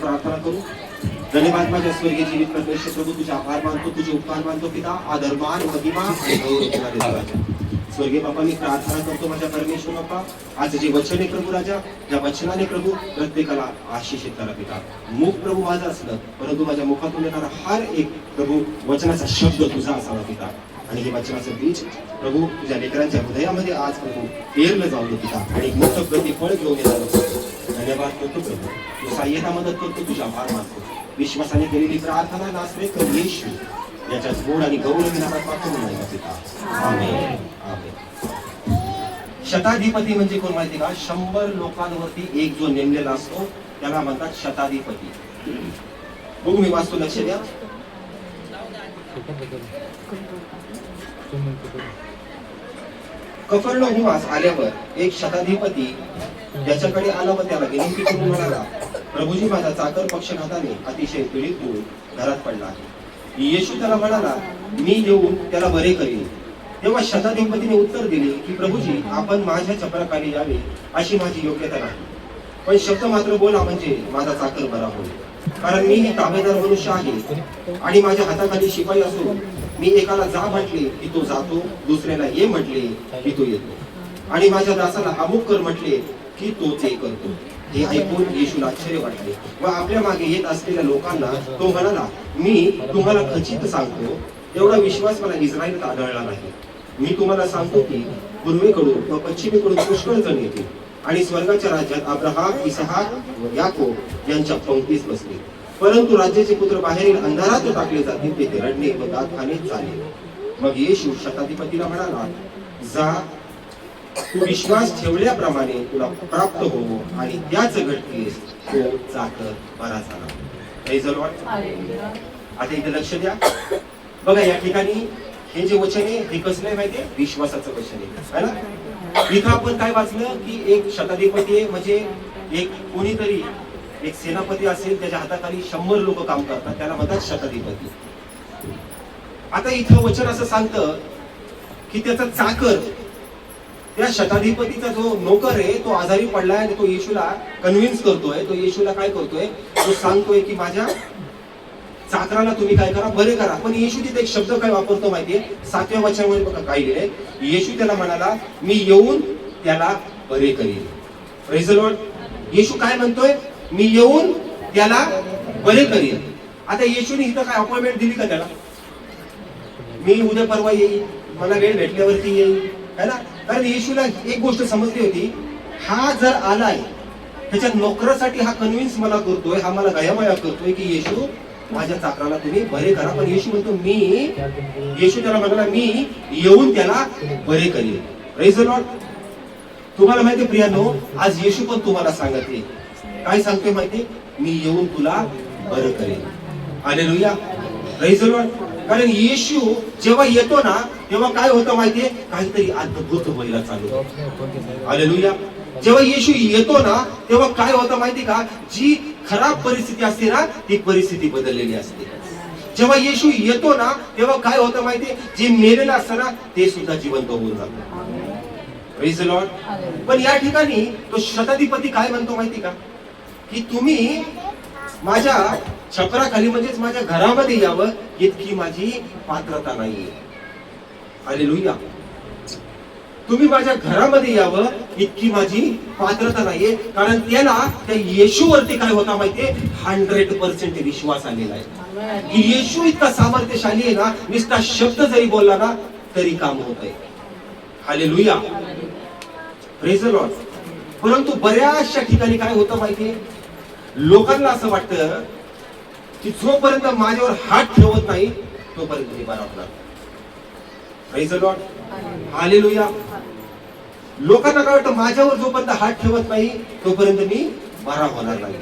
प्रार्थना करू. धन्यवाद माझ्या स्वर्गीय जीवित परमेश्वर प्रभू, तुझे आभार मानतो, तुझे उपकार मानतो पिता. आदर मान महिमा आणि गौरव तुला देतो राजा. स्वर्गीय बापा, मी प्रार्थना करतो माझ्या परमेश्वर बापा, आज जे वचन आहे प्रभू राजा, या वचनाने प्रभू प्रत्येकाला आशिषित करा पिता. मुख प्रभू माझं असलं, परंतु माझ्या मुखातून येणारा हर एक प्रभू वचनाचा शब्द तुझा असावा पिता. आणि हे वचनाचं बीज प्रभू तुझ्या लेकरांच्या हृदयामध्ये आज प्रभू पेरलं जाऊ दे पिता, आणि मोठं प्रतिफळ घेऊन येणार. धन्यवाद करतो प्रभू, तू सहाय्यता मदत करतो, तुझा आभार मानतो. विश्वासाने केलेली प्रार्थना नासरेत येशू याच्या गोड आणि गौरवी नामात मागतो नाही पिता. आमेन. आमेन. शताधिपती म्हणजे कोण माहिती का? 100 लोकांवरती एक जो नेमलेला असतो त्याला म्हणतात शताधिपती. बघू मी वाचतो, लक्ष द्या. कफरनहूमास आल्यावर एक शताधिपती त्याच्याकडे आला व त्याला विनंती करून म्हणाला, प्रभूजी, माझा चाकर पक्षघाताने अतिशय पीडित होऊन घरात पडला आहे. येशू त्याला म्हणाला, मी येऊन त्याला बरे करीन. तेव्हा शताधिपतीने उत्तर दिले की, प्रभूजी, आपण माझ्या चपराखाली यावे अशी माझी योग्यता नाही, पण शब्द मात्र बोला म्हणजे माझा चाकर बरा होईल. कारण मी ताबेदार मनुष्य आहे आणि माझ्या हाताखाली शिपाई असून मी एकाला जा म्हटले की तो जातो, दुसऱ्याला ये म्हटले की तो येतो, आणि माझ्या दासाला अमुक कर म्हटले की तो ते करतो. हे ऐकून येशूला आश्चर्य वाटले व आपल्या मागे येत असलेल्या लोकांना तो म्हणाला, मी तुम्हाला खचित सांगतो, एवढा विश्वास मला इस्रायलात आढळला नाही. मी तुम्हाला सांगतो की पूर्वेकडून व पश्चिमेकडून पुष्कळ जण येतील आणि स्वर्गाच्या राज्यात अब्राहम, इसहाक व याकोब यांच्या पंक्तीस बसतील. परंतु राज्याचे पुत्र बाहेरील अंधारात टाकले जातील, तेथे रडणे व दात खाणे चालेल. मग येशू शताधिपतीला म्हणाला, जा, तू विश्वास ठेवल्याप्रमाणे तुला प्राप्त हो, आणि त्याच घटकेस तो चाकर बरा झाला. Praise the Lord. आता इथे लक्ष द्या बघा, या ठिकाणी हे जे वचन आहे हे कसलं आहे माहितीये? विश्वासाचं वचन आहे ना. इथं आपण काय वाचलं की एक शताधिपती आहे, म्हणजे एक कोणीतरी एक सेनापती असेल, त्याच्या हाताखाली 100 लोक काम करतात, त्याला म्हणतात शताधिपती. आता इथं वचन असं सांगतं की त्याचा चाकर, त्या शताधिपतीचा जो नोकर आहे तो आजारी पडलाय आणि तो येशूला कन्व्हिन्स करतोय. तो येशूला काय करतोय? तो सांगतोय की माझ्या चाकराला तुम्ही काय करा, बरे करा. पण येशू तिथे एक शब्द काय वापरतो माहितीये? 7व्या वचनामध्ये बघा काय लिहिलंय. येशू त्याला म्हणाला, मी येऊन त्याला बरे करीन. Praise the Lord. येशू काय म्हणतोय? मी येऊन त्याला बरे करीन. आता येशूने इथं काय अपॉइंटमेंट दिली का त्याला? मी उद्या परवा येईल, मला वेळ भेटल्यावरती येईल, है ना? कारण येशूला एक गोष्ट समजली होती, हा जर आलाय त्याच्या नोकरासाठी हा कन्व्हिन्स मला करतोय, हा मला गयामया करतोय की येशू माझ्या चाकराला तुम्ही बरे करा. पण येशू म्हणतो येशू त्याला म्हणाला, मी येऊन त्याला बरे करीन. Praise the Lord. तुम्हाला माहितीये प्रियानो, आज येशू पण तुम्हाला सांगते, काय सांगतोय माहिती? मी येऊन तुला बरं करेन. हालेलुया. Praise the Lord. कारण येशू जेव्हा येतो ना तेव्हा काय होतं माहितीये? काहीतरी अद्भुत व्हायला चालू होतं. हालेलुया. जेव्हा येशू येतो ना तेव्हा काय होतं माहिती का? जी खराब परिस्थिती असते ना ती परिस्थिती बदललेली असते. जेव्हा येशू येतो ना तेव्हा काय होतं माहितीये? जे मेलेलं असतं ना ते सुद्धा जिवंत होऊन जातं. Praise the Lord. पण या ठिकाणी तो शताधिपती काय म्हणतो माहिती का? की तुम्ही माझ्या छपराखाली म्हणजेच माझ्या घरामध्ये यावं इतकी माझी पात्रता नाहीये. हालेलुया. तुम्ही माझ्या घरामध्ये यावं इतकी माझी पात्रता नाहीये. कारण त्याला त्या येशूवरती काय होता माहितीये? 100% विश्वास आलेला आहे की येशू इतका सामर्थ्यशाली आहे ना, नुसता शब्द जरी बोलला ना तरी काम होत आहे. हालेलुया. Praise the Lord. परंतु बऱ्याचशा ठिकाणी काय होतं माहितीये? लोकांना असं वाटतं की जोपर्यंत माझ्यावर हात ठेवत नाही तोपर्यंत मी बरा होणार. Praise the Lord. हालेलुया. लोकांना काय वाटतं? माझ्यावर जोपर्यंत हात ठेवत नाही तोपर्यंत मी बरा होणार नाही.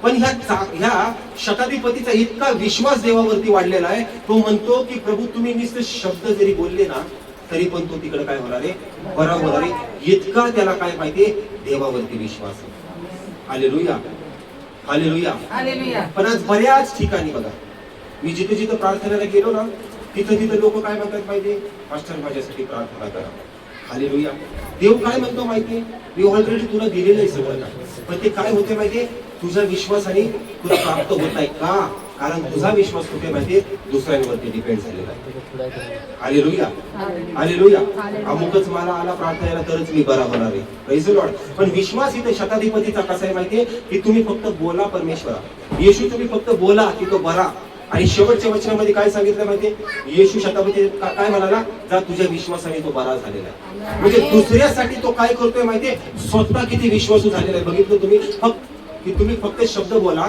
पण ह्या शताधिपतीचा इतका विश्वास देवावरती वाढलेला आहे, तो म्हणतो की प्रभू तुम्ही नुसते शब्द जरी बोलले ना तरी पण तो तिकडे काय होणार आहे? बरा होणार आहे. इतका त्याला काय माहितीये? देवावरती विश्वास आहे. हालेलुया. हालेलुया. हालेलुया. पण आज बऱ्याच ठिकाणी बघा, मी जिथे जिथे प्रार्थनेला गेलो ना तिथे तिथे लोक काय म्हणतात माहितीये? मास्टर माझ्यासाठी प्रार्थना करा. हालेलुया. देव काय म्हणतो माहितीये? मी ऑलरेडी तुला दिलेलं आहे सगळं. पण ते काय होते माहितीये? तुझ्या विश्वासाने तुला प्राप्त होत नाही का? कारण तुझा विश्वास कुठे माहितीये? दुसऱ्यांवरती डिपेंड झालेला आहे. Hallelujah, hallelujah. अमुकच मला आला प्रार्थनेला तरच मी बरा होणार आहे. Praise the Lord. पण विश्वास इथे शताधिपतीचा कसा आहे माहितीये? की तुम्ही फक्त बोला परमेश्वरा. येशू तुम्ही फक्त बोला की तो बरा. आणि शेवटच्या वचनामध्ये काय सांगितलं माहितीये? येशू शताधिपती काय म्हणाला? जा तुझ्या विश्वासाने तो बरा झालेला आहे. म्हणजे दुसऱ्यासाठी तो काय करतोय माहितीये? स्वतः किती विश्वासू झालेला आहे. बघितलं तुम्ही? की तुम्ही फक्त शब्द बोला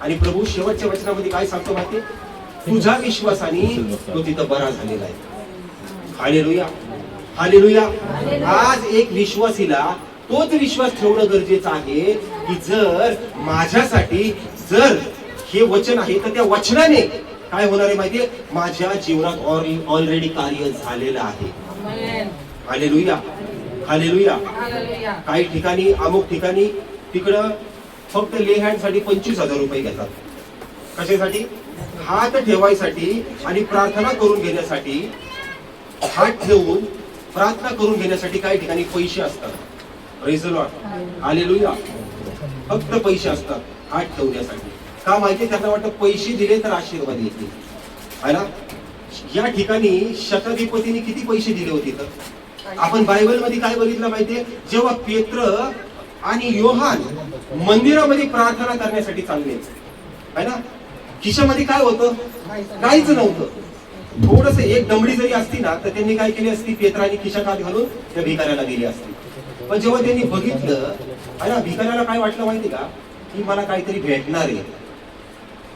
आणि प्रभू शेवटच्या वचनामध्ये काय सांगतो माहितीये? तुझ्या विश्वासाने तो तिथं बरा झालेला आहे. Hallelujah, hallelujah. आज एक विश्वासीला तोच विश्वास ठेवणं गरजेचं आहे की जर माझ्यासाठी जर हे वचन आहे तर त्या वचनाने काय होणार आहे माहितीये? माझ्या जीवनात ऑलरेडी कार्य झालेलं आहे. Hallelujah, hallelujah. काही ठिकाणी अमुक ठिकाणी तिकडं फक्त ले हँड साठी 25,000 रुपये घेतात. कशासाठी? हात ठेवायसाठी आणि प्रार्थना करून घेण्यासाठी. हात ठेवून प्रार्थना करून घेण्यासाठी काही ठिकाणी पैसे असतात. Praise the Lord, hallelujah. फक्त पैसे असतात हात ठेवण्यासाठी. का माहिती? त्यांना वाटतं पैसे दिले तर आशीर्वाद येतील, है ना? या ठिकाणी शताधिपतीने किती पैसे दिले होते? तर आपण बायबल मध्ये काय बघितलं माहितीये? जेव्हा पेत्र आणि योहान मंदिरामध्ये प्रार्थना करण्यासाठी चालले, है ना? खिशामध्ये काय होतं? काहीच नव्हतं. थोडस एक दमडी जरी असती ना तर त्यांनी काय केली असती? पेत्राने खिशात हात घालून त्या भिकाऱ्याला दिली असती. पण जेव्हा त्यांनी बघितलं, है ना, भिकाऱ्याला काय वाटलं माहिती का? की मला काहीतरी भेटणार आहे.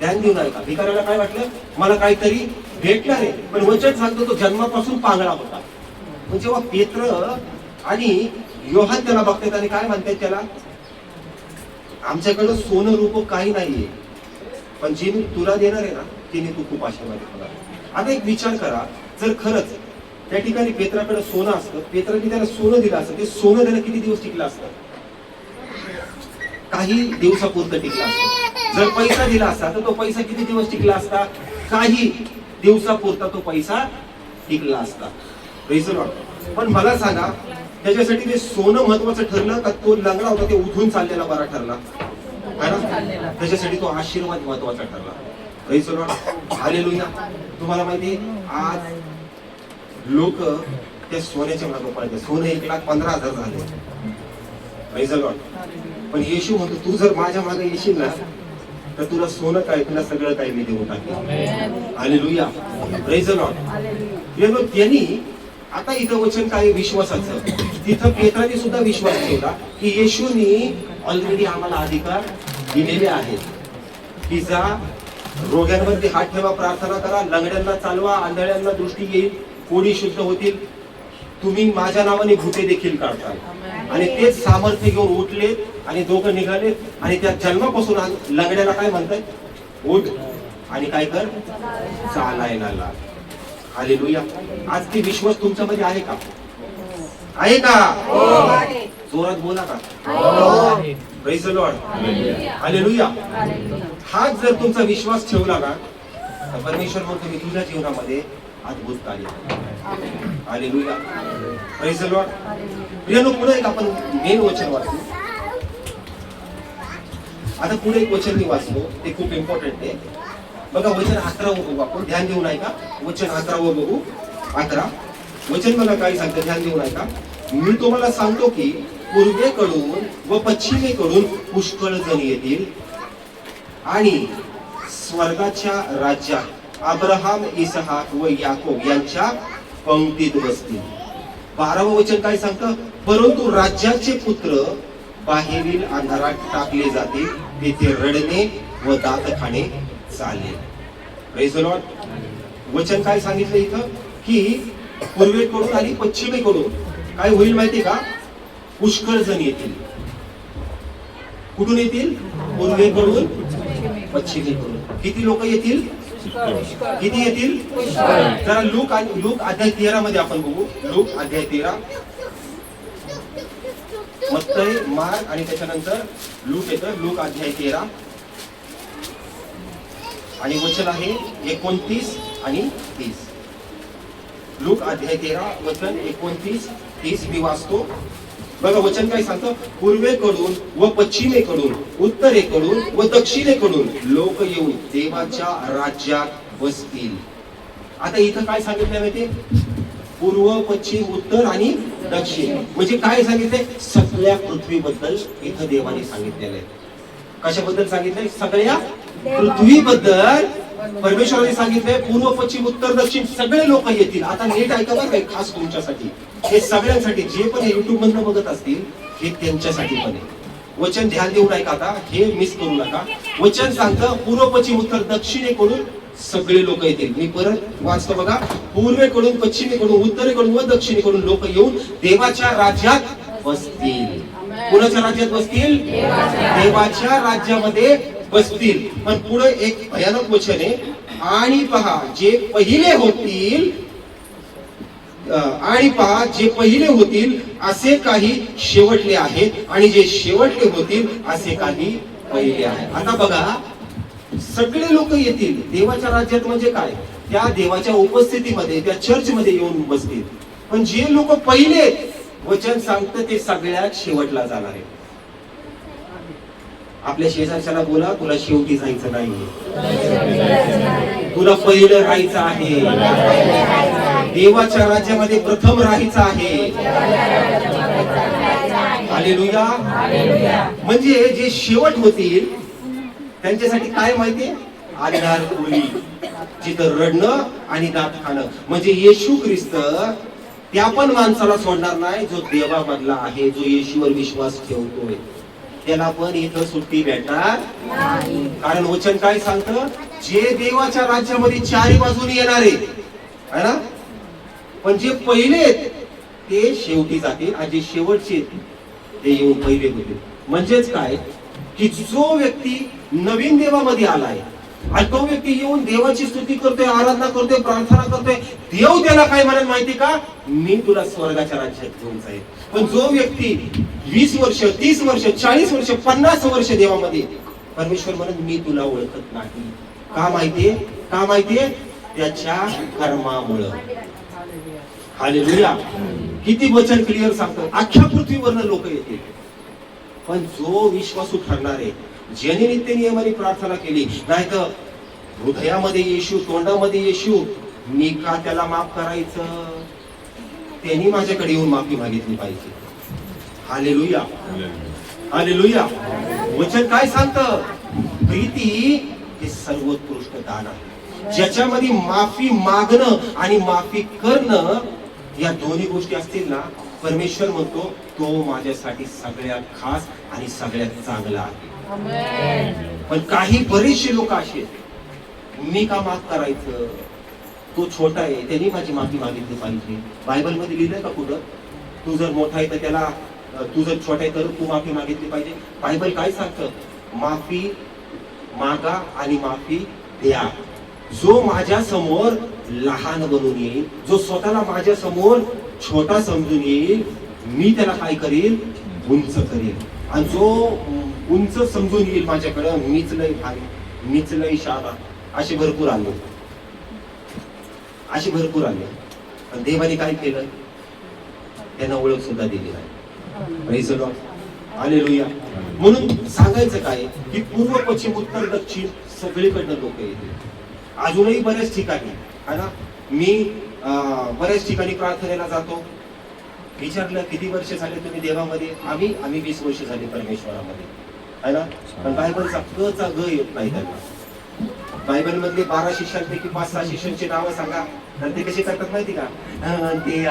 ध्यान देऊ नका. भिकाऱ्याला काय वाटलं? मला काहीतरी भेटणार आहे. पण वचन सांगतो तो जन्मापासून पांगळा होता. पण जेव्हा पेत्र आणि योहान त्याला बघतात आणि काय म्हणतात त्याला? आमच्याकडं सोनं रूप काही नाहीये, पण जे मी तुला देणार आहे ना तिने तू खूप आशीर्वाद होणार. आता एक विचार करा, जर खरंच त्या ठिकाणी पेत्राकडे सोनं असतं, पेत्राने त्याला सोनं दिलं असतं, ते सोनं त्याला किती दिवस टिकलं असतं? काही दिवसापुरतं टिकलं असतं. जर पैसा दिला असता तर तो पैसा किती दिवस टिकला असता? काही दिवसापुरता तो पैसा टिकला असता. Praise the Lord. पण मला सांगा, त्याच्यासाठी ते सोनं महत्वाचं ठरलं का तो लंगडा होता ते उठून चाललेला बरा ठरला? त्याच्यासाठी तो आशीर्वाद महत्वाचा ठरला. Praise the Lord, hallelujah. तुम्हाला माहिती आज लोक त्या सोन्याच्या मागे पळतात. सोनं 1,15,000 झाले. Praise the Lord. पण येशू म्हणतो तू जर माझ्या मागे येशील ना तर तुला सोनं काय, तुला सगळं काही मी देऊन टाकेन. Hallelujah, praise the Lord. त्यांनी आता इथं वचन काय? विश्वासाचं. तिथं पेत्राने सुद्धा विश्वास ठेवला की येशूनी ऑलरेडी आम्हाला अधिकार दिलेले आहेत की जा रोग्यांवरती हात ठेवा, प्रार्थना करा, लंगड्यांना चालवा, आंधळ्यांना दृष्टी येईल, कोणी शुद्ध होतील, तुम्ही माझ्या नावाने भूते देखील काढताल. आणि तेच सामर्थ्य घेऊन उठले आणि दोघं निघाले आणि त्या जन्मापासून लंगड्याला काय म्हणतात? उठ आणि काय कर? चालायला लाग. हालेलुया. आज ते विश्वास तुमच्यामध्ये आहे का? आहे का? जोरात बोला का? Praise the Lord, hallelujah. हाच जर तुमचा विश्वास ठेवला ना तर परमेश्वर म्हणतो मी तुझ्या जीवनामध्ये अद्भुत कार्य. Hallelujah, praise the Lord. प्रियानो, पुढे एक आपण मेन वचन वाचू. आता पुढे एक वचन मी वाचलो, ते खूप इम्पॉर्टंट आहे. बघा वचन 11 बघू आपण, ध्यान देऊन ऐका. वचन 11 बघू. 11 वचन मला काय सांगतं, ध्यान देऊन ऐका. मी तुम्हाला सांगतो की पूर्वेकडून व पश्चिमेकडून पुष्कळ जण येतील आणि स्वर्गाच्या राज्यात अब्राहम, इसहाक व याकोब यांच्या पंक्तीत बसतील. 12वं वचन काय सांगतं? परंतु राज्याचे पुत्र बाहेरील अंधारात टाकले जातील, तेथे रडणे व दात खाणे चालेल. Praise the Lord. वचन काय सांगितलं इथं? की पूर्वेकडून आणि पश्चिमेकडून काय होईल माहिती का? पुष्कळ जण येतील. कुठून येतील? पूर्वेकडून, पश्चिमेकडून. किती लोक येतील? किती येतील? जरा लूक अध्याय 13 मध्ये आपण बघू. लूक अध्याय 13. मत्तई, मार्क आणि त्याच्यानंतर लूक येतं. लूक अध्याय 13 आणि वचन आहे 29 आणि 30. लूक अध्याय 13 वचन 29-30 मी वाचतो. बघा वचन काय सांगतं, पूर्वेकडून व पश्चिमेकडून, उत्तरेकडून व दक्षिणेकडून लोक येऊन देवाच्या राज्यात बसतील. आता इथं काय सांगितलं माहिती, पूर्व, पश्चिम, उत्तर आणि दक्षिण. म्हणजे काय सांगितलंय, सगळ्या पृथ्वीबद्दल इथं देवाने सांगितलेलं आहे. कशाबद्दल सांगितलंय, सगळ्या पृथ्वीबद्दल परमेश्वराने सांगितलंय. पूर्व, पश्चिम, उत्तर, दक्षिण सगळे लोक येतील. आता नीट ऐका बरं, काही खास तुमच्यासाठी, हे सगळ्यांसाठी, जे पण युट्यूब मधनं बघत असतील हे त्यांच्यासाठी पण आहे. वचन ध्यान देऊन ऐका, आता हे मिस करू नका. वचन सांगतं पूर्व, पश्चिम, उत्तर, दक्षिणेकडून सगळे लोक येतील. मी परत वाचतो बघा, पूर्वेकडून, पश्चिमेकडून, उत्तरेकडून व दक्षिणेकडून लोक येऊन देवाच्या राज्यात बसतील. कुणाच्या राज्यात बसतील, देवाच्या राज्यामध्ये बसतील. पण पुढे एक भयानक वचन आहे, आणि पहा जे पहिले होतील, आणि पहा जे पहिले होतील असे काही शेवटले आहेत, आणि जे शेवटले होतील असे काही पहिले आहेत. आता बघा, सगळे लोक येतील देवाच्या राज्यात. म्हणजे काय, त्या देवाच्या उपस्थितीमध्ये, त्या चर्च मध्ये येऊन बसतील. पण जे लोक पहिले, वचन सांगतं ते सगळ्यात शेवटला जाणार आहे. आपल्या शेजारच्याला बोला, तुला शेवटी जायचं नाही, तुला पहिलं राहायचं आहे, देवाच्या राज्यामध्ये प्रथम राहायचं आहे. हालेलुया. म्हणजे जे शेवट होतील त्यांच्यासाठी काय माहितीये, अंधार खोली, जिथं रडणं आणि दात खाणं. म्हणजे येशू ख्रिस्त त्या पण माणसाला सोडणार नाही जो देवामधला आहे, जो येशूवर विश्वास ठेवतोय. त्याला पण इथं सुट्टी भेटणार नाही. कारण वचन काय सांगतं, जे देवाच्या राज्यामध्ये चारी बाजूने येणारे है ना, पण जे पहिले ते शेवटी जातील, आणि जे शेवटचे ते येऊन पहिले होतील. म्हणजेच काय, की जो व्यक्ती नवीन देवामध्ये आलाय आणि तो व्यक्ती येऊन देवाची स्तुती करतोय, आराधना करतोय, प्रार्थना करतोय, देव त्याला काय म्हणत माहिती का, मी तुला स्वर्गाच्या राज्यात घेऊन जाईल. पण जो व्यक्ती 20 वर्ष, 30 वर्ष, 40 वर्ष, 50 वर्ष देवामध्ये, परमेश्वर म्हणत मी तुला ओळखत नाही. का माहितीये, का माहितीये, त्याच्या कर्मामुळं. हालेलुया. किती वचन क्लिअर सांगतो, अख्ख्या पृथ्वीवरनं लोक येतील. पण जो विश्वासू ठरणार आहे, ज्याने नित्य नियमाने प्रार्थना केली, नाही तर हृदयामध्ये येशू, तोंडामध्ये येशू, मी का त्याला माफ करायचं, त्यांनी माझ्याकडे येऊन माफी मागितली पाहिजे. हालेलुया. हालेलुया. वचन काय सांगतं, प्रीती हे सर्वोत्कृष्ट दान आहे, ज्याच्यामध्ये माफी मागणं आणि माफी करणं या दोन्ही गोष्टी असतील ना, परमेश्वर म्हणतो तो माझ्यासाठी सगळ्यात खास आणि सगळ्यात चांगला आहे. पण काही बरेचसे लोक असे, मी का माफ करायचं, तो छोटा आहे त्यांनी माझी माफी मागितली पाहिजे. बायबल मध्ये लिहिलंय का कुठं, तू जर मोठा आहे तर त्याला, तू जर छोटा आहे तर तू माफी मागितली पाहिजे. बायबल काय सांगतं, माफी मागा आणि माफी द्या. जो माझ्या समोर लहान बनून येईल, जो स्वतःला माझ्या समोर छोटा समजून येईल, मी त्याला काय करील, उंच करेल. आणि जो उंच समजून येईल माझ्याकडं, मीच लय भारी, मीच लय शाबा, असे भरपूर आले, असे भरपूर आले. पण देवाने काय केलं, त्यांना ओळख सुद्धा दिली नाही. Praise the Lord. हालेलुया. म्हणून सांगायचं काय, की पूर्व, पश्चिम, उत्तर, दक्षिण सगळीकडनं लोक येतील. अजूनही बऱ्याच ठिकाणी है ना, मी बऱ्याच ठिकाणी प्रार्थनेला जातो. विचारलं किती वर्ष झाले तुम्ही देवामध्ये, आम्ही 20 वर्ष झाली परमेश्वरामध्ये, है ना. पण बायबलचा क ग येत नाही त्यांना. बायबल मधले 12 शिष्यांपैकी 5-6 शिष्यांची नावं सांगा, तर ते कसे करतात माहिती का, ते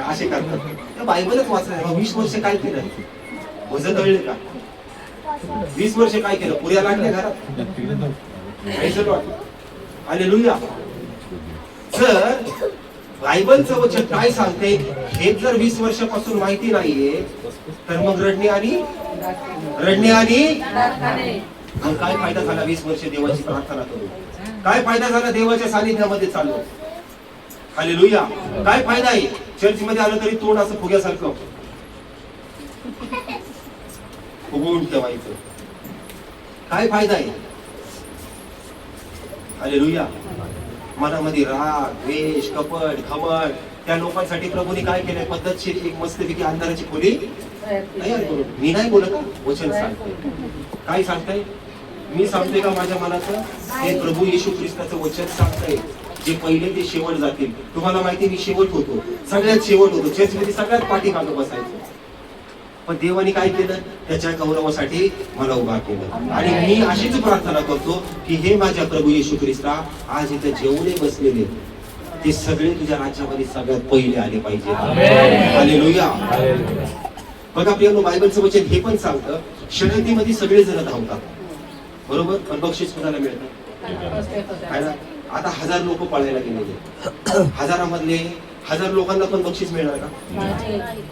असे करतात. बायबलच वाचलं. 20 वर्ष काय केलं, वजन दळले का, 20 वर्ष काय केलं, पुऱ्या लागल्या घरात. हालेलुया. जर बायबलचं वचन काय सांगते हे जर 20 वर्षापासून माहिती नाहीये, तर मग रडणे आणि काय फायदा झाला 20 वर्ष देवाची प्रार्थना करून, काय फायदा झाला देवाच्या सानिध्यामध्ये चाललो. हालेलुया. काय फायदा आहे, चर्च मध्ये आलं तरी तोंड असं फुग्यासारखं फुगवून ठेवायचं, काय फायदा आहे. हालेलुया. मनामध्ये राग, द्वेष, कपट, घमंड त्या लोकांसाठी प्रभूने काय केलंय, पद्धतशीर एक मस्तपैकी अंधाराची खोली तयार करून. मी नाही बोलत, वचन सांगते. काय सांगताय? मी सांगते का माझ्या मनाचं? हे प्रभू येशू ख्रिस्ताचं वचन सांगताय. जे पहिले ते शेवट जातील. तुम्हाला माहिती, मी शेवट होतो, सगळ्यात शेवट होतो, चर्चमध्ये सगळ्यात पाठीमागं बसायचो. पण देवाने काय केलं? त्याच्या गौरवासाठी मला उभा केलं. आणि मी अशीच प्रार्थना करतो की हे माझ्या प्रभू येशू ख्रिस्ता, आज इथे जेवढे बसलेले ते सगळे तुझ्या राज्यामध्ये सगळ्यात पहिले आले पाहिजे. हालेलुया. बघा प्रियानो, बायबलचं वचन हे पण सांगतं, शर्यतीमध्ये सगळे जण धावतात, बरोबर, पण बक्षीस कोणाला मिळतं? आहे ना? आता 1000 लोक पळायला गेलेले, हजारामधले 1000 लोकांना पण बक्षीस मिळणार का?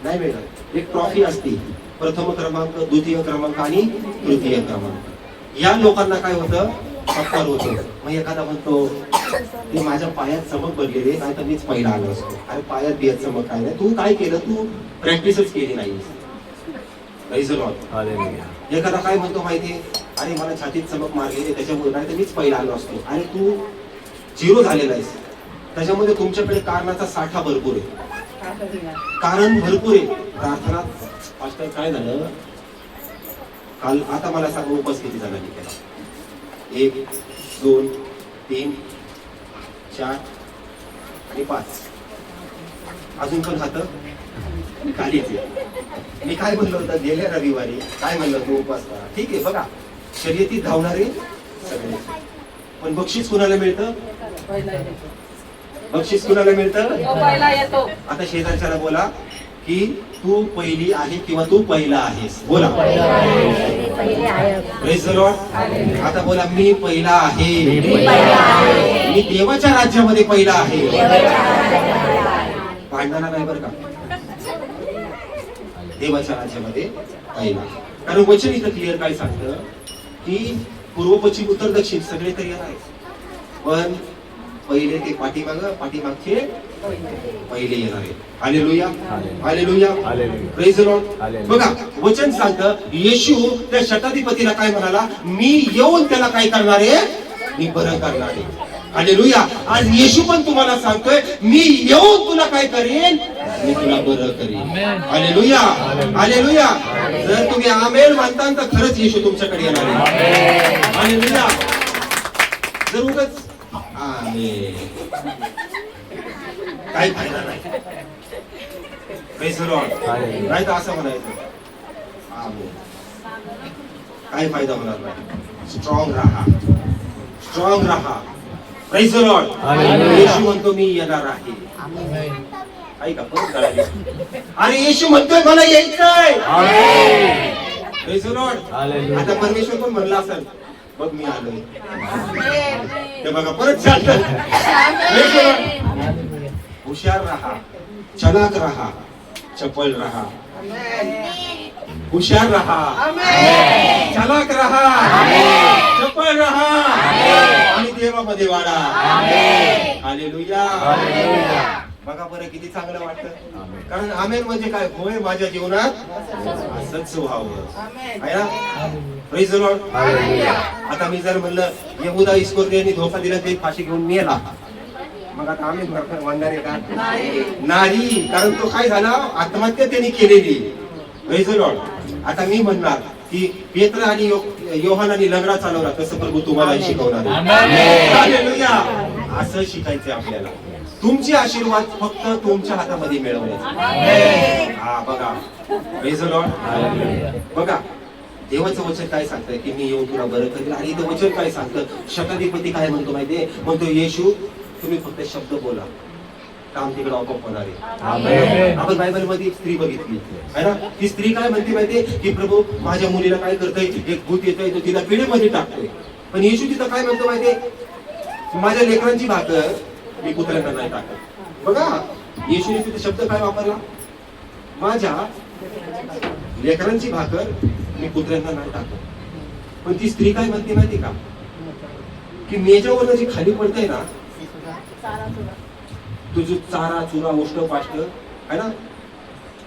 नाही मिळणार. एक ट्रॉफी असते, प्रथम क्रमांक, द्वितीय क्रमांक आणि तृतीय क्रमांक. या लोकांना काय होतं? सत्कार होतं. मग एखादा म्हणतो ते माझ्या पायात चमक भरलेली, नाही तर मीच पहिला आलो असतो. अरे पायात बियात चमक काय नाही, तू काय केलं? तू प्रॅक्टिसच केली नाही. एखादा काय म्हणतो माहितीये, अरे मला छातीत चमक मारलेली त्याच्यामुळे, नाही तर मीच पहिला आलो असतो. अरे तू झिरो झालेला आहेस. त्याच्यामध्ये तुमच्याकडे कारणाचा साठा भरपूर आहे, कारण भरपूर आहे. प्रार्थनात आज काय झालं काल? आता मला सांग, उपास किती झाला मी केला? 1 2 3 4 आणि 5. अजून पण खातं खालीच. मी काय म्हणलं होतं गेल्या रविवारी? काय म्हणलं तू? उपास करा. ठीक आहे, बघा शर्यतीत धावणारे सगळे, पण बक्षीस कुणाला मिळतं? बक्षीस कुणाला मिळतं? आता शेजारच्याला बोला की तू पहिली आहे किंवा तू पहिला आहेस. बोला. Praise the Lord. आता बोला, मी पहिला आहे, मी देवाच्या राज्यामध्ये पहिला आहे. भांडणाला नाही बरं का, देवाच्या राज्यामध्ये पहिला. कारण वचन इथं क्लिअर काय सांगतं की पूर्व पश्चिम उत्तर दक्षिण सगळे तर येणार आहे, पण पहिले ते पाठीमागचे पहिले येणार आहे. Hallelujah, hallelujah, praise the Lord. बघा वचन सांगतं, येशू त्या शताधिपतीला काय म्हणाला? मी येऊन त्याला काय करणार आहे? मी बरं करणार आहे. हालेलुया. आज येशू पण तुम्हाला सांगतोय, मी येऊन तुला काय करेन? मी तुला बरं करेन. Hallelujah, hallelujah. जर तुम्ही आमेन म्हणता तर खरंच येशू तुमच्याकडे येणार आहे. हालेलुया. जर उगाच आमेन काही फायदा नाही. Praise the Lord. नाही तर असं म्हणायचं आमेन, काही फायदा होणार नाही. स्ट्रॉंग राहा, स्ट्रॉंग राहा. Praise the Lord. येशू म्हणतो मी येणार आहे. ऐका परत कळाली. अरे येशू म्हणतोय मला यायचंय. Praise the Lord. आता परमेश्वर पण म्हणला असेल, बघ मी आलोय. ते बघा परत चालतं. हुशार राहा, चलाक राहा, चपळ राहा. हुशार राहा, चलाक राहा, चपळ राहा आणि देवामध्ये वाढा. हालेलुया. बघा बरं किती चांगलं वाटतं. कारण आमेन म्हणजे काय? होय माझ्या जीवनात असंच व्हावं आहे ना. Praise the Lord. आता मी जर म्हणलं यहूदा इस्करियोतीने धोका दिला, ते फाशी घेऊन मेला, मग आता आम्ही म्हणणार आहे का? नाही, कारण तो काय झाला? आत्महत्या त्यांनी केलेली. Praise the Lord. आता मी म्हणणार की पेत्र आणि योहानाने लंगडा चालवला, तसं प्रभू तुम्हाला शिकवणार आहे. हालेलुया. असं शिकायचंय आपल्याला. तुमचे आशीर्वाद फक्त तुमच्या हातामध्ये मिळवण्याचे. हा बघा. Praise the Lord. बघा देवाचं वचन काय सांगतंय की मी येऊन तुला बरं करेल. आणि इथं वचन काय सांगतं? शताधिपती काय म्हणतो माहितीये? म्हणतो येशू तुम्ही फक्त शब्द बोला, काम तिकडे आपोआप होणार आहे. आपण बायबल मध्ये एक स्त्री बघितली आहे ना. ती स्त्री काय म्हणते माहितीये की प्रभू माझ्या मुलीला काय करतंय? एक भूत येतंय, तो तिला पिढीमध्ये टाकतोय. पण येशू तिथं काय म्हणतो माहितीये? माझ्या लेकरांची भाकर मी कुत्र्यांना नाही टाकत. बघा येशूने तिथे शब्द काय वापरला? माझ्या लेकरांची भाकर मी कुत्र्यांना नाही टाकत. पण ती स्त्री काय म्हणते माहिती का? की मेजावरनं जी खाली पडतंय ना, तुझं चारा चुरा उष्ट पाष्ट आहे ना,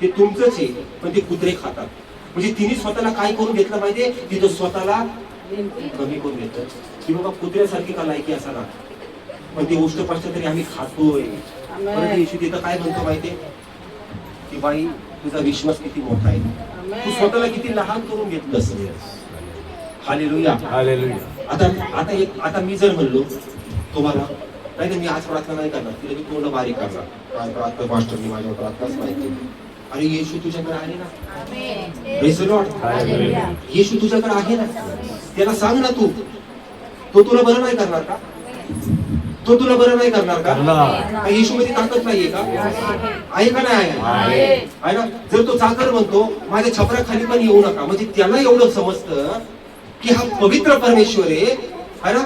ते तुमचंच आहे, पण ते कुत्रे खातात. म्हणजे तिने स्वतःला काय करून घेतलं माहितीये? तिथं स्वतःला कमी करून घेतलं की बाबा कुत्र्यासारखी का लायकी असा ना. पण ती उष्टपष्ट तरी आम्ही खातोय. परत येशू तिथं काय म्हणतो माहितीये की बाई तुझा विश्वास किती मोठा आहे, तू स्वतःला किती लहान करून घेतलंस. हालेलुया. आता मी जर म्हणलो तुम्हाला नाही तर मी आज प्रार्थना नाही करणार, तिला मी पूर्ण बारीक करणार, काय प्रार्थना मास्टरनी माझ्यावर प्रार्थनाच माहिती. अरे येशू तुझ्याकडे आहे ना, प्रेज द लॉर्ड. येशू तुझ्याकडे आहे ना, त्याला सांग ना तू, तो तुला बरं नाही करणार का? तो तुला बरं नाही करणार का? येशू मध्ये ताकद नाहीये का? आहे का नाही आहे ना? जर तो चाकर म्हणतो माझ्या छपराखाली पण येऊ नका, म्हणजे त्याला एवढं समजतं की हा पवित्र परमेश्वर आहे ना,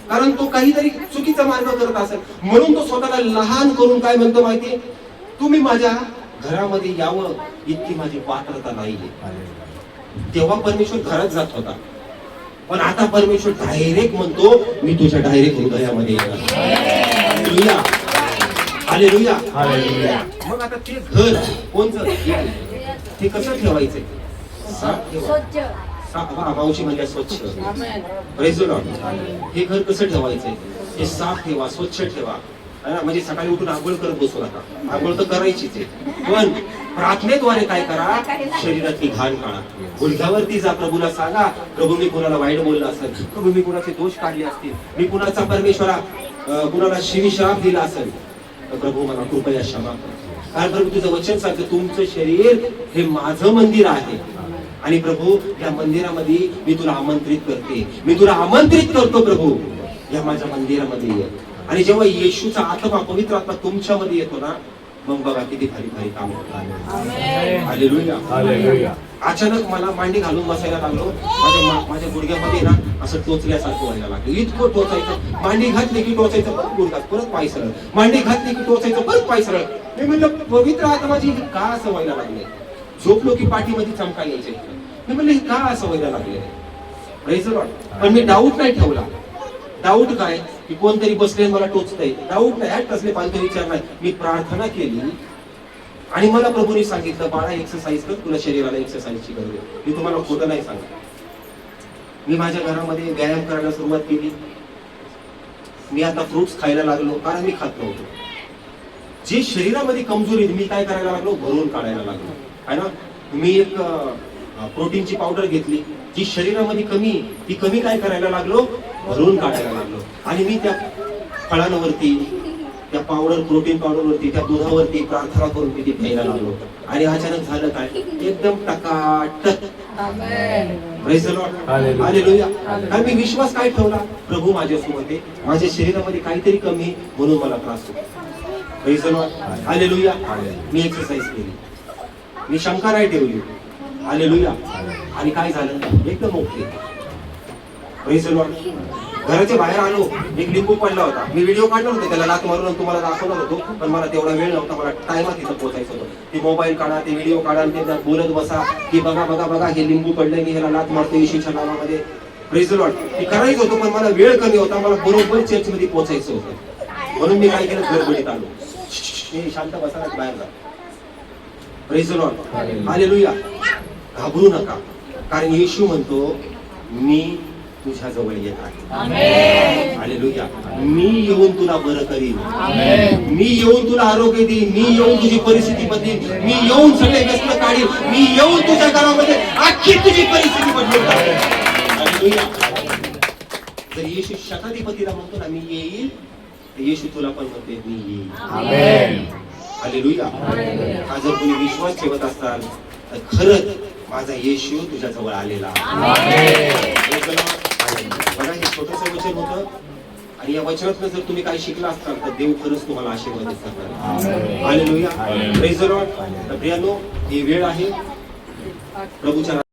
कारण तो काहीतरी चुकीचा मार्ग करत असेल म्हणून तो स्वतःला लहान करून काय म्हणतो माहितीये, तुम्ही माझ्या घरामध्ये यावं इतकी माझी पात्रता नाहीये. तेव्हा परमेश्वर घरात जात होता, पण आता परमेश्वर डायरेक्ट म्हणतो मी तुझ्या डायरेक्ट हृदयामध्ये येणार. हालेलुया. मग आता ते घर कोणचं, ते कसं ठेवायचंय? मावशी म्हणजे स्वच्छ. Praise the Lord. हे घर कसं ठेवायचंय? हे साफ ठेवा, स्वच्छ ठेवा. म्हणजे सकाळी उठून आंघोळ करत बसू नका, आंघोळ तर करायचीच आहे, पण प्रार्थनेद्वारे काय करा, शरीरातली घाण काढा. गुडघ्यावरती जा, प्रभूला सांगा प्रभू मी कुणाला वाईट बोलला असेल, प्रभू मी कुणाचे दोष काढले असतील, मी कुणाचा परमेश्वरा कुणाला श्राप दिला असेल, तर प्रभू मला कृपया क्षमा कर. कारण प्रभू तुझं वचन सांगतं तुमचं शरीर हे माझं मंदिर आहे आणि प्रभू या मंदिरामध्ये मी तुला आमंत्रित करते, मी तुला आमंत्रित करतो प्रभू या माझ्या मंदिरामध्ये ये. आणि जेव्हा येशूचा आत्मा पवित्र आत्मा तुमच्यामध्ये येतो ना, मग बघा किती भारी भारी काम होतं. हालेलुया. अचानक मला मांडी घालून बसायला लागलो, माझ्या गुडघ्यामध्ये ना असं टोचल्यासारखं व्हायला लागलं. इतकं टोचायचं, मांडी घातली की टोचायचं, परत गुडघ्यात परत पाय सरळ, मांडी घातली की टोचायचं परत पाय सरळ. मी म्हणलं पवित्र आत्माची का असं व्हायला लागले? झोपलो की पाठीमध्ये चमका यायचे. मी म्हणलं का असं व्हायला लागले? Praise the Lord. पण मी डाऊट नाही ठेवला. डाऊट काय की कोणतरी बसले मला टोचतंय, डाऊट नाही, कसले पालते विचार नाही. मी प्रार्थना केली आणि मला प्रभूने सांगितलं बाळा एक्सरसाइज कर, तुला शरीराला एक्सरसाइजची गरज आहे. मी तुम्हाला खोटं नाही सांगत. मी माझ्या घरामध्ये व्यायाम करायला सुरुवात केली. मी आता फ्रुट्स खायला लागलो, कारण मी खात नव्हतो. जे शरीरामध्ये कमजोरी मी काय करायला लागलो, भरून काढायला लागलो आहे ना. मी एक प्रोटीनची पावडर घेतली, जी शरीरामध्ये कमी ती कमी काय करायला लागलो, भरून काढायला लागलो. आणि मी त्या फळांवरती, त्या पावडर प्रोटीन पावडरवरती, त्या दुधावरती प्रार्थना करून तिथे प्यायला लागलो. आणि अचानक झालं काय, एकदम टकाटक. Praise the Lord. हालेलुया. कारण मी विश्वास काय ठेवला, प्रभू माझ्यासोबत आहे, माझ्या शरीरामध्ये काहीतरी कमी म्हणून मला त्रास होतो. Praise the Lord. Hallelujah. Me exercise केली, मी शंका नाही ठेवली. हालेलुया. आणि काय झालं, एकदम ओके. Praise the Lord. घराच्या बाहेर आलो, एक लिंबू पडला होता. मी व्हिडिओ काढणार होतो, त्याला लात मारून तुम्हाला दाखवणार होतो, पण मला तेवढा वेळ नव्हता, मला टायमात तिथं पोहोचायचं होतं. ते मोबाईल काढा, ते व्हिडिओ काढा, ते बोलत बसा की बघा बघा बघा हे लिंबू पडलंय, मी ह्याला लात मारतो येशूच्या नावामध्ये. Praise the Lord. ते करायचं होतं, पण मला वेळ कमी होता, मला बरोबर चर्चमध्ये पोहोचायचं होतं. म्हणून मी काय केलं, गडबडीत आलो. शांत बसा, बाहेर जा. Praise the Lord. हालेलुया. घाबरू नका, कारण येशू म्हणतो मी तुझ्या जवळ येत आहे. हालेलुया. मी येऊन तुला बरं करीन, मी येऊन तुला आरोग्य देईन, मी येऊन तुझी परिस्थिती बदलीन, मी येऊन सगळे व्यस्त काढीन, मी येऊन तुझ्या घरामध्ये अख्खी तुझी परिस्थिती बदलून टाकेन. हालेलुया. जर येशू शताधिपतीला म्हणतो ना मी येईल, तर येशू तुला पण म्हणते मी येईल. हालेलुया. हा जर तुम्ही विश्वास ठेवत असाल तर खरंच माझा येशू तुझ्या जवळ आलेला. बघा हे छोटंसं वचन होतं, आणि या वचनातनं जर तुम्ही काही शिकला असताल तर देव खरंच तुम्हाला आशीर्वाद करणार. हालेलुया. Praise the Lord. तर प्रियानो, ही वेळ आहे प्रभूच्या